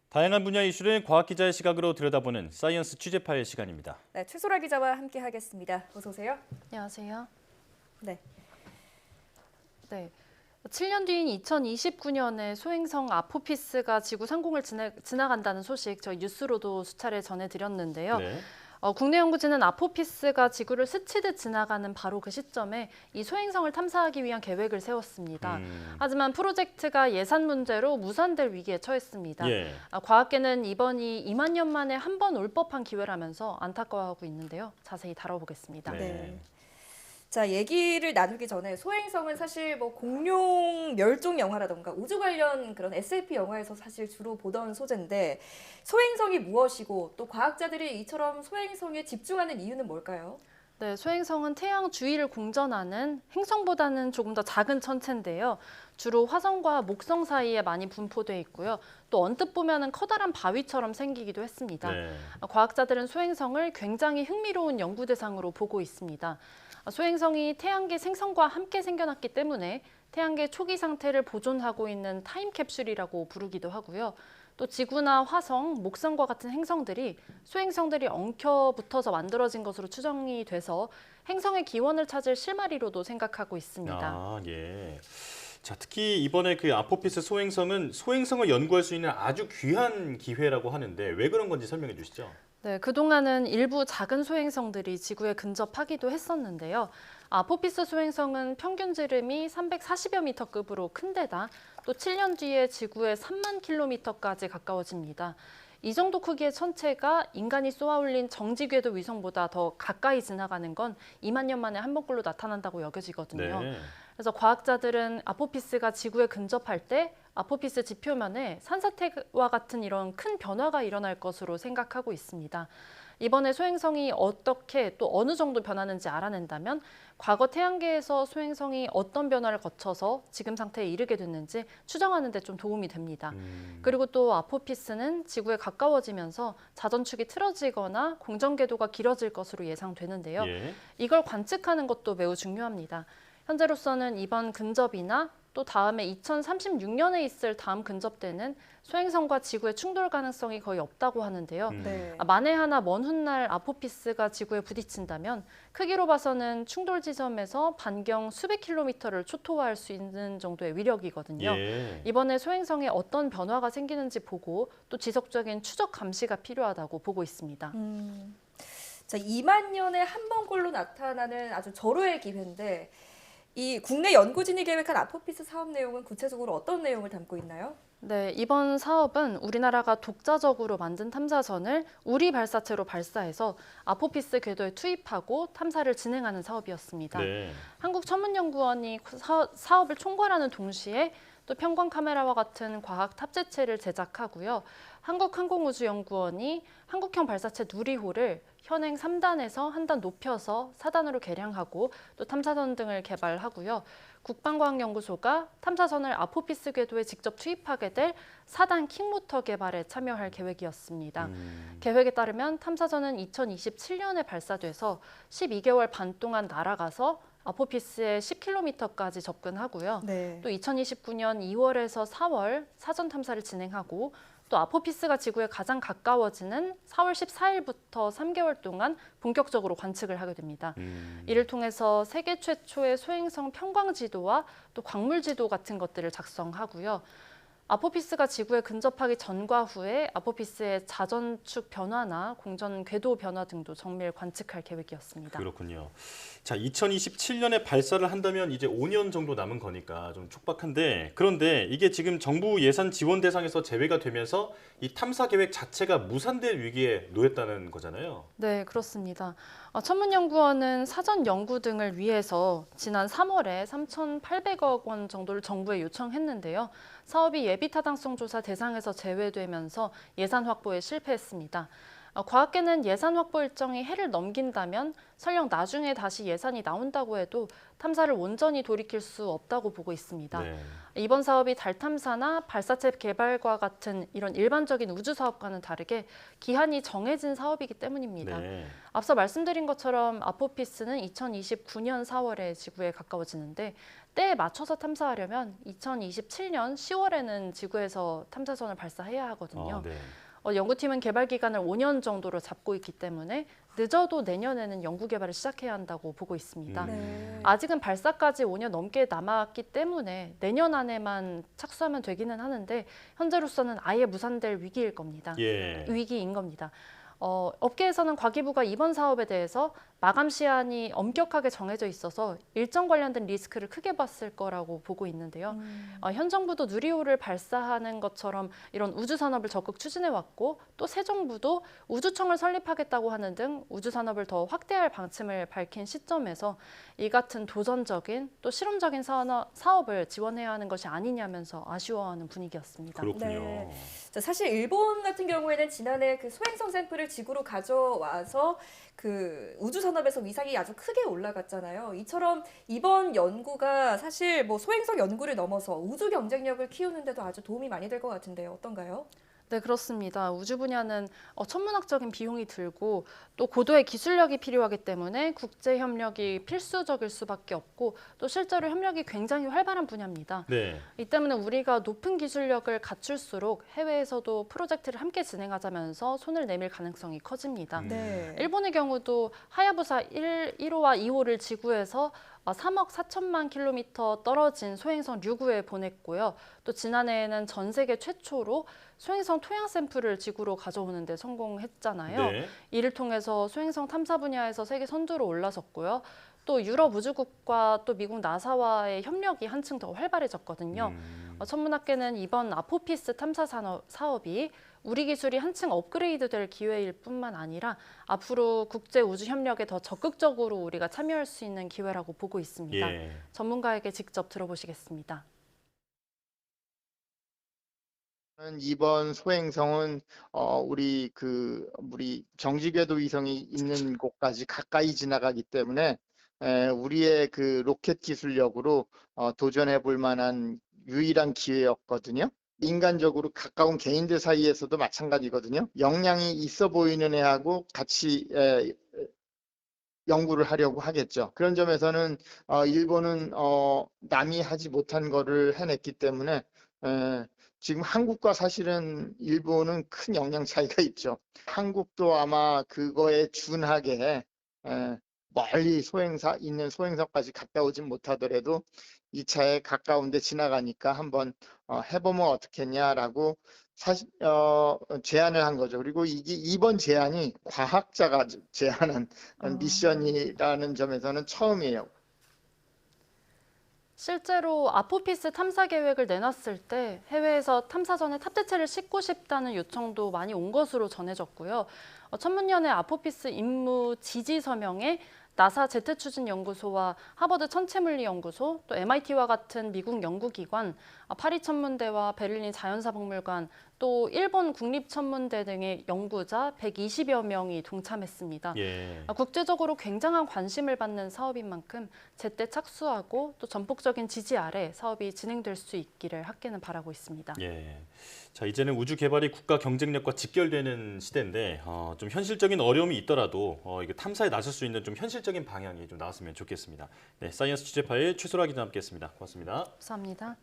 다양한 분야 이슈를 과학 기자의 시각으로 들여다보는 사이언스 취재 파일 시간입니다. 네, 최소라 기자와 함께 하겠습니다. 어서 오세요. 안녕하세요. 네. 7년 뒤인 2029년에 소행성 아포피스가 지구 상공을 지나간다는 소식 저희 뉴스로도 수차례 전해드렸는데요. 네. 국내 연구진은 아포피스가 지구를 스치듯 지나가는 바로 그 시점에 이 소행성을 탐사하기 위한 계획을 세웠습니다. 하지만 프로젝트가 예산 문제로 무산될 위기에 처했습니다. 예. 과학계는 이번이 2만 년 만에 한 번 올 법한 기회라면서 안타까워하고 있는데요. 자세히 다뤄보겠습니다. 네. 자, 얘기를 나누기 전에 소행성은 사실 뭐 공룡 멸종 영화라던가 우주 관련 그런 SF 영화에서 사실 주로 보던 소재인데 소행성이 무엇이고 또 과학자들이 이처럼 소행성에 집중하는 이유는 뭘까요? 네, 소행성은 태양 주위를 공전하는 행성보다는 조금 더 작은 천체인데요. 주로 화성과 목성 사이에 많이 분포돼 있고요. 또 언뜻 보면은 커다란 바위처럼 생기기도 했습니다. 네. 과학자들은 소행성을 굉장히 흥미로운 연구 대상으로 보고 있습니다. 소행성이 태양계 생성과 함께 생겨났기 때문에 태양계 초기 상태를 보존하고 있는 타임캡슐이라고 부르기도 하고요. 또 지구나 화성, 목성과 같은 행성들이 소행성들이 엉켜붙어서 만들어진 것으로 추정이 돼서 행성의 기원을 찾을 실마리로도 생각하고 있습니다. 아, 예. 자, 특히 이번에 그 아포피스 소행성은 소행성을 연구할 수 있는 아주 귀한 기회라고 하는데 왜 그런 건지 설명해 주시죠. 네, 그동안은 일부 작은 소행성들이 지구에 근접하기도 했었는데요. 아포피스 소행성은 평균 지름이 340여 미터급으로 큰 데다 또 7년 뒤에 지구에 3만 킬로미터까지 가까워집니다. 이 정도 크기의 천체가 인간이 쏘아올린 정지궤도 위성보다 더 가까이 지나가는 건 2만 년 만에 한 번꼴로 나타난다고 여겨지거든요. 네. 그래서 과학자들은 아포피스가 지구에 근접할 때 아포피스 지표면에 산사태와 같은 이런 큰 변화가 일어날 것으로 생각하고 있습니다. 이번에 소행성이 어떻게 또 어느 정도 변하는지 알아낸다면 과거 태양계에서 소행성이 어떤 변화를 거쳐서 지금 상태에 이르게 됐는지 추정하는 데 좀 도움이 됩니다. 그리고 또 아포피스는 지구에 가까워지면서 자전축이 틀어지거나 공전궤도가 길어질 것으로 예상되는데요. 예. 이걸 관측하는 것도 매우 중요합니다. 현재로서는 이번 근접이나 또 다음에 2036년에 있을 다음 근접 때는 소행성과 지구의 충돌 가능성이 거의 없다고 하는데요. 네. 만에 하나 먼 훗날 아포피스가 지구에 부딪힌다면 크기로 봐서는 충돌 지점에서 반경 수백 킬로미터를 초토화할 수 있는 정도의 위력이거든요. 예. 이번에 소행성에 어떤 변화가 생기는지 보고 또 지속적인 추적 감시가 필요하다고 보고 있습니다. 자, 2만 년에 한 번꼴로 나타나는 아주 절호의 기회인데 이 국내 연구진이 계획한 아포피스 사업 내용은 구체적으로 어떤 내용을 담고 있나요? 네, 이번 사업은 우리나라가 독자적으로 만든 탐사선을 우리 발사체로 발사해서 아포피스 궤도에 투입하고 탐사를 진행하는 사업이었습니다. 네. 한국천문연구원이 사업을 총괄하는 동시에 또 평광 카메라와 같은 과학 탑재체를 제작하고요. 한국항공우주연구원이 한국형 발사체 누리호를 현행 3단에서 한 단 높여서 4단으로 개량하고 또 탐사선 등을 개발하고요. 국방과학연구소가 탐사선을 아포피스 궤도에 직접 투입하게 될 4단 킥모터 개발에 참여할 계획이었습니다. 계획에 따르면 탐사선은 2027년에 발사돼서 12개월 반 동안 날아가서 아포피스에 10km까지 접근하고요. 네. 또 2029년 2월에서 4월 사전 탐사를 진행하고 또 아포피스가 지구에 가장 가까워지는 4월 14일부터 3개월 동안 본격적으로 관측을 하게 됩니다. 이를 통해서 세계 최초의 소행성 평광 지도와 또 광물 지도 같은 것들을 작성하고요. 아포피스가 지구에 근접하기 전과 후에 아포피스의 자전축 변화나 공전 궤도 변화 등도 정밀 관측할 계획이었습니다. 그렇군요. 자, 2027년에 발사를 한다면 이제 5년 정도 남은 거니까 좀 촉박한데 그런데 이게 지금 정부 예산 지원 대상에서 제외가 되면서 이 탐사 계획 자체가 무산될 위기에 놓였다는 거잖아요. 네, 그렇습니다. 천문연구원은 사전 연구 등을 위해서 지난 3월에 3,800억 원 정도를 정부에 요청했는데요. 사업이 예비 타당성 조사 대상에서 제외되면서 예산 확보에 실패했습니다. 과학계는 예산 확보 일정이 해를 넘긴다면 설령 나중에 다시 예산이 나온다고 해도 탐사를 온전히 돌이킬 수 없다고 보고 있습니다. 네. 이번 사업이 달 탐사나 발사체 개발과 같은 이런 일반적인 우주 사업과는 다르게 기한이 정해진 사업이기 때문입니다. 네. 앞서 말씀드린 것처럼 아포피스는 2029년 4월에 지구에 가까워지는데 때에 맞춰서 탐사하려면 2027년 10월에는 지구에서 탐사선을 발사해야 하거든요. 네. 연구팀은 개발 기간을 5년 정도로 잡고 있기 때문에 늦어도 내년에는 연구 개발을 시작해야 한다고 보고 있습니다. 네. 아직은 발사까지 5년 넘게 남았기 때문에 내년 안에만 착수하면 되기는 하는데 현재로서는 아예 무산될 위기일 겁니다. 예. 위기인 겁니다. 업계에서는 과기부가 이번 사업에 대해서 마감 시한이 엄격하게 정해져 있어서 일정 관련된 리스크를 크게 봤을 거라고 보고 있는데요. 현 정부도 누리호를 발사하는 것처럼 이런 우주 산업을 적극 추진해 왔고 또 새 정부도 우주청을 설립하겠다고 하는 등 우주 산업을 더 확대할 방침을 밝힌 시점에서 이 같은 도전적인 또 실험적인 사업을 지원해야 하는 것이 아니냐면서 아쉬워하는 분위기였습니다. 그렇군요. 네. 자, 사실 일본 같은 경우에는 지난해 그 소행성 샘플을 지구로 가져와서 그 우주 산업에서 위상이 아주 크게 올라갔잖아요. 이처럼 이번 연구가 사실 뭐 소행성 연구를 넘어서 우주 경쟁력을 키우는데도 아주 도움이 많이 될 것 같은데요. 어떤가요? 네, 그렇습니다. 우주 분야는 천문학적인 비용이 들고 또 고도의 기술력이 필요하기 때문에 국제 협력이 필수적일 수밖에 없고 또 실제로 협력이 굉장히 활발한 분야입니다. 네. 이 때문에 우리가 높은 기술력을 갖출수록 해외에서도 프로젝트를 함께 진행하자면서 손을 내밀 가능성이 커집니다. 네. 일본의 경우도 하야부사 1호와 2호를 지구에서 3억 4천만 킬로미터 떨어진 소행성 류구에 보냈고요. 또 지난해에는 전 세계 최초로 소행성 토양 샘플을 지구로 가져오는 데 성공했잖아요. 네. 이를 통해서 소행성 탐사 분야에서 세계 선두로 올라섰고요. 또 유럽 우주국과 또 미국 나사와의 협력이 한층 더 활발해졌거든요. 천문학계는 이번 아포피스 탐사 사업이 우리 기술이 한층 업그레이드될 기회일 뿐만 아니라 앞으로 국제 우주 협력에 더 적극적으로 우리가 참여할 수 있는 기회라고 보고 있습니다. 예. 전문가에게 직접 들어보시겠습니다. 이번 소행성은 우리 정지궤도 위성이 있는 곳까지 가까이 지나가기 때문에 우리의 그 로켓 기술력으로 도전해 볼 만한 유일한 기회였거든요. 인간적으로 가까운 개인들 사이에서도 마찬가지거든요. 역량이 있어 보이는 애하고 같이 연구를 하려고 하겠죠. 그런 점에서는 일본은 남이 하지 못한 거를 해냈기 때문에 지금 한국과 사실은 일본은 큰 역량 차이가 있죠. 한국도 아마 그거에 준하게 멀리 있는 소행성까지 갔다 오진 못하더라도 이 차에 가까운데 지나가니까 한번 해보면 어떻겠냐라고 제안을 한 거죠. 그리고 이번 제안이 과학자가 제안한 미션이라는 점에서는 처음이에요. 실제로 아포피스 탐사 계획을 내놨을 때 해외에서 탐사선에 탑재체를 싣고 싶다는 요청도 많이 온 것으로 전해졌고요. 천문연의 아포피스 임무 지지 서명에 나사 제트추진연구소와 하버드 천체물리연구소, 또 MIT와 같은 미국 연구기관, 파리 천문대와 베를린 자연사박물관, 또 일본 국립천문대 등의 연구자 120여 명이 동참했습니다. 예. 국제적으로 굉장한 관심을 받는 사업인 만큼 제때 착수하고 또 전폭적인 지지 아래 사업이 진행될 수 있기를 학계는 바라고 있습니다. 예. 자, 이제는 우주 개발이 국가 경쟁력과 직결되는 시대인데 좀 현실적인 어려움이 있더라도 이게 탐사에 나설 수 있는 좀 현실적인 방향이 좀 나왔으면 좋겠습니다. 네, 사이언스 취재 파일 최소라 기자 함께했습니다. 고맙습니다. 감사합니다.